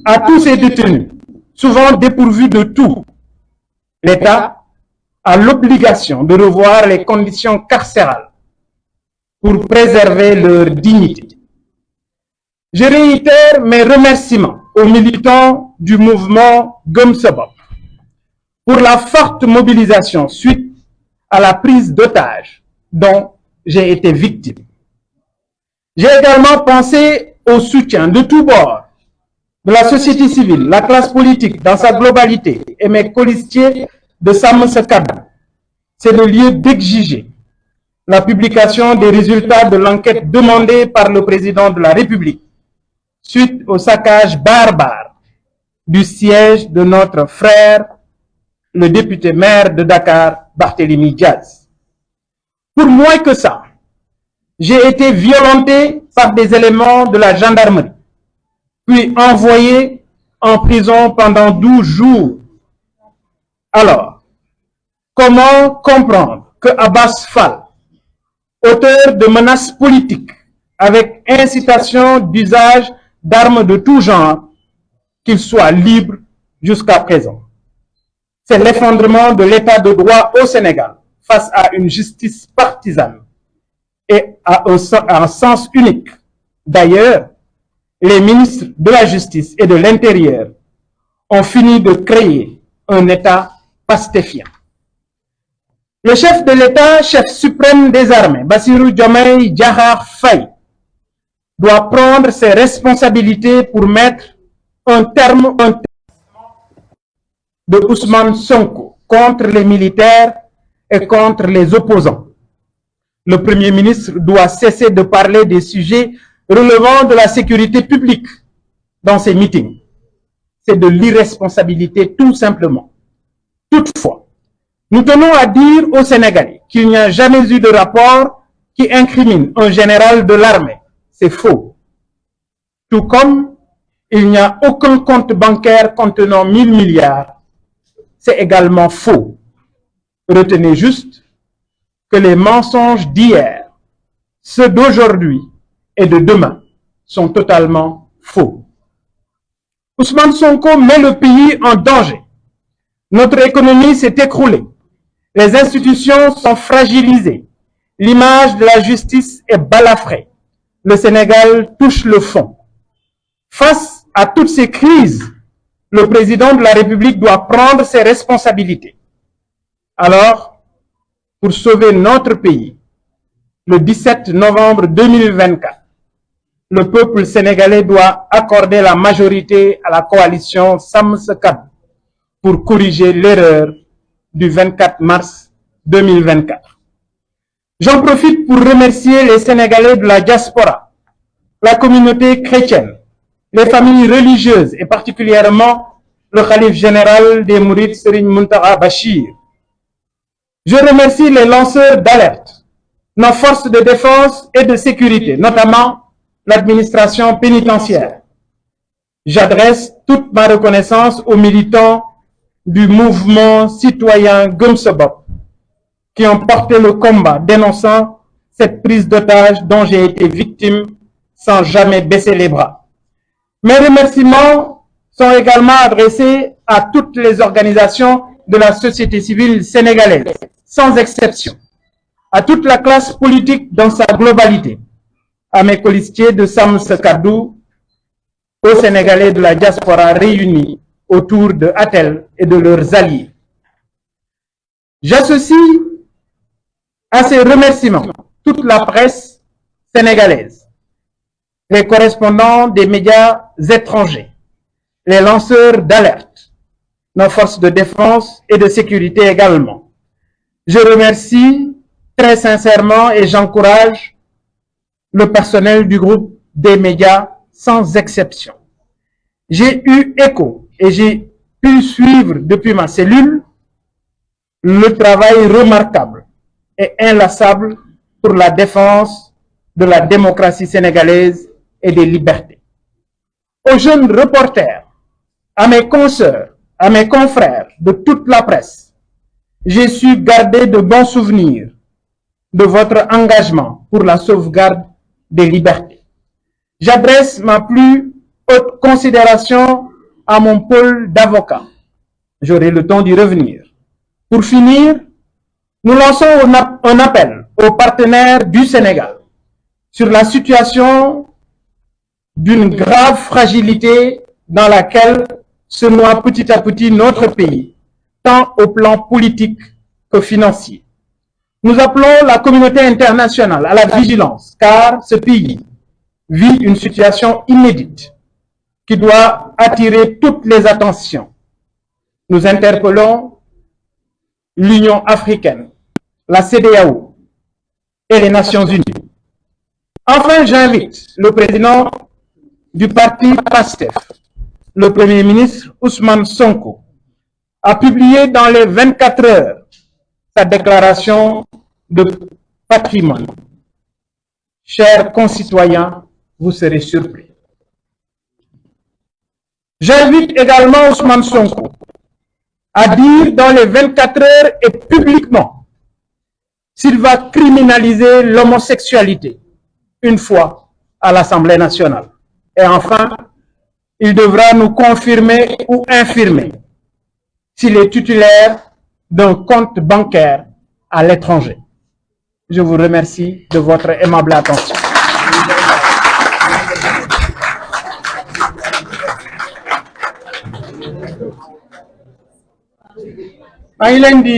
à tous ces détenus, souvent dépourvus de tout, l'État a l'obligation de revoir les conditions carcérales pour préserver leur dignité. Je réitère mes remerciements aux militants du mouvement Gëm Sa Bopp pour la forte mobilisation suite à la prise d'otages dont j'ai été victime. J'ai également pensé au soutien de tous bords de la société civile, la classe politique dans sa globalité et mes colistiers de Sàmm Sa Kàddu. C'est le lieu d'exiger la publication des résultats de l'enquête demandée par le président de la République suite au saccage barbare du siège de notre frère, le député maire de Dakar, Barthélémy Diaz. Pour moins que ça, j'ai été violenté par des éléments de la gendarmerie, puis envoyé en prison pendant 12 jours. Alors, comment comprendre que Abass Fall, auteur de menaces politiques avec incitation d'usage d'armes de tout genre, qu'il soit libre jusqu'à présent? C'est l'effondrement de l'état de droit au Sénégal face à une justice partisane et à un sens unique. D'ailleurs, les ministres de la Justice et de l'Intérieur ont fini de créer un État pastéfien. Le chef de l'État, chef suprême des armées, Bassirou Diomaye Diakhar Faye, doit prendre ses responsabilités pour mettre un terme de Ousmane Sonko contre les militaires et contre les opposants. Le Premier ministre doit cesser de parler des sujets relevant de la sécurité publique dans ses meetings. C'est de l'irresponsabilité tout simplement. Toutefois, nous tenons à dire aux Sénégalais qu'il n'y a jamais eu de rapport qui incrimine un général de l'armée. C'est faux. Tout comme il n'y a aucun compte bancaire contenant 1000 milliards. C'est également faux. Retenez juste que les mensonges d'hier, ceux d'aujourd'hui et de demain sont totalement faux. Ousmane Sonko met le pays en danger. Notre économie s'est écroulée. Les institutions sont fragilisées. L'image de la justice est balafrée. Le Sénégal touche le fond. Face à toutes ces crises, le président de la République doit prendre ses responsabilités. Alors, pour sauver notre pays, le 17 novembre 2024, le peuple sénégalais doit accorder la majorité à la coalition Sàmm Sa Kàddu pour corriger l'erreur du 24 mars 2024. J'en profite pour remercier les Sénégalais de la diaspora, la communauté chrétienne, les familles religieuses et particulièrement le khalife général des Mourides, Serigne Mountakha Bachir. Je remercie les lanceurs d'alerte, nos forces de défense et de sécurité, notamment l'administration pénitentiaire. J'adresse toute ma reconnaissance aux militants du mouvement citoyen Gëm Sa Bopp qui ont porté le combat dénonçant cette prise d'otage dont j'ai été victime sans jamais baisser les bras. Mes remerciements sont également adressés à toutes les organisations de la société civile sénégalaise, sans exception, à toute la classe politique dans sa globalité, à mes colistiers de Sàmm Sa Kàddu, aux Sénégalais de la diaspora réunis autour de ATEL et de leurs alliés. J'associe à ces remerciements toute la presse sénégalaise, les correspondants des médias étrangers, les lanceurs d'alerte, nos forces de défense et de sécurité également. Je remercie très sincèrement et j'encourage le personnel du groupe des médias sans exception. J'ai eu écho et j'ai pu suivre depuis ma cellule le travail remarquable et inlassable pour la défense de la démocratie sénégalaise et des libertés. Aux jeunes reporters, à mes consoeurs, à mes confrères de toute la presse, j'ai su garder de bons souvenirs de votre engagement pour la sauvegarde des libertés. J'adresse ma plus haute considération à mon pôle d'avocats. J'aurai le temps d'y revenir. Pour finir, nous lançons un appel aux partenaires du Sénégal sur la situation d'une grave fragilité dans laquelle se noie petit à petit notre pays, tant au plan politique que financier. Nous appelons la communauté internationale à la vigilance, car ce pays vit une situation inédite qui doit attirer toutes les attentions. Nous interpellons l'Union africaine, la CEDEAO et les Nations unies. Enfin, j'invite le président du parti PASTEF, le Premier ministre Ousmane Sonko, a publié dans les 24 heures sa déclaration de patrimoine. Chers concitoyens, vous serez surpris. J'invite également Ousmane Sonko à dire dans les 24 heures et publiquement s'il va criminaliser l'homosexualité une fois à l'Assemblée nationale. Et enfin, il devra nous confirmer ou infirmer s'il est titulaire d'un compte bancaire à l'étranger. Je vous remercie de votre aimable attention.